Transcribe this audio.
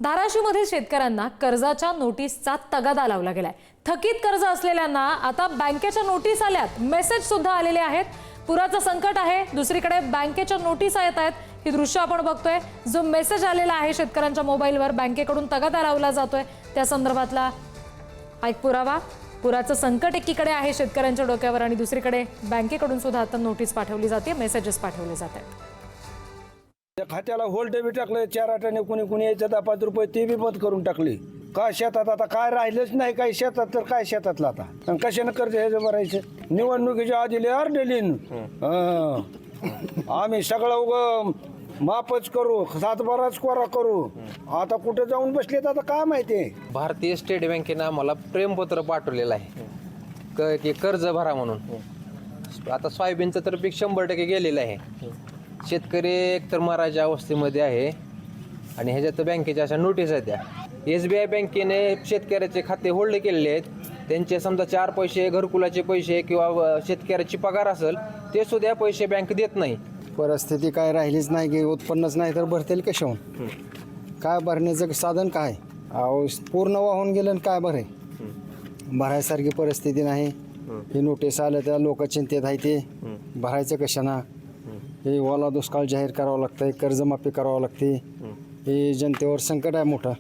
धाराशिवमधील शेतकऱ्यांना कर्जाच्या नोटीसचा तगादा लावला गेलाय। थकीत कर्ज असलेल्यांना आता बँकेच्या नोटीस आल्यात, मेसेज सुद्धा आलेले आहेत। पुराचं संकट आहे, दुसरीकडे बँकेच्या नोटीस येत आहेत। ही दृश्य आपण बघतोय, जो मेसेज आलेला आहे शेतकऱ्यांच्या मोबाईलवर बँकेकडून तगादा लावला जातोय त्या संदर्भातला एक पुरावा। पुराचं संकट एकीकडे आहे शेतकऱ्यांच्या डोक्यावर आणि दुसरीकडे बँकेकडून सुद्धा आता नोटीस पाठवली जाते, मेसेजेस पाठवले जात आहेत। खात्याला होल्ड बी टाकलं 4 आठवणे कुणी यायचं 10-5 रुपये ते बी बंद करून टाकली। का शेतात आता काय राहिलंच नाही, काही शेतात तर काय शेतातलं आता आणि कशानं कर्ज हे भरायचं। निवडणुकीच्या आधी अर्डेलीन आम्ही सगळं उग माफच करू, 7-12 कोरा करू। आता कुठे जाऊन बसलेत आता काय माहिती। भारतीय स्टेट बँकेनं आम्हाला प्रेमपत्र पाठवलेलं आहे की कर्ज भरा म्हणून। आता सोयाबीनचं तर पीक 100% गेलेलं आहे। शेतकरी एकतर मराठ्या अवस्थेमध्ये आहे आणि ह्याच्यात बँकेच्या अशा नोटीस आहेत त्या। SBI बँकेने शेतकऱ्याचे खाते होल्ड केलेले आहेत। त्यांचे समजा 4 पैसे घरकुलाचे पैसे किंवा शेतकऱ्याची पगार असेल ते सुद्धा पैसे बँक देत नाही। परिस्थिती काय राहिलीच नाही की उत्पन्नच नाही तर भरतील कशाहून? काय भरण्याचं साधन काय? अहो पूर्ण वाहून गेलं आणि काय भरे भरायसारखी परिस्थिती नाही। ही नोटीस आलं त्या लोक चिंतेत आहे, ते भरायचं कशाना? हे ओला दुष्काळ जाहीर करावं लागतंय, कर्जमाफी करावं लागते। हे जनतेवर संकट आहे मोठं।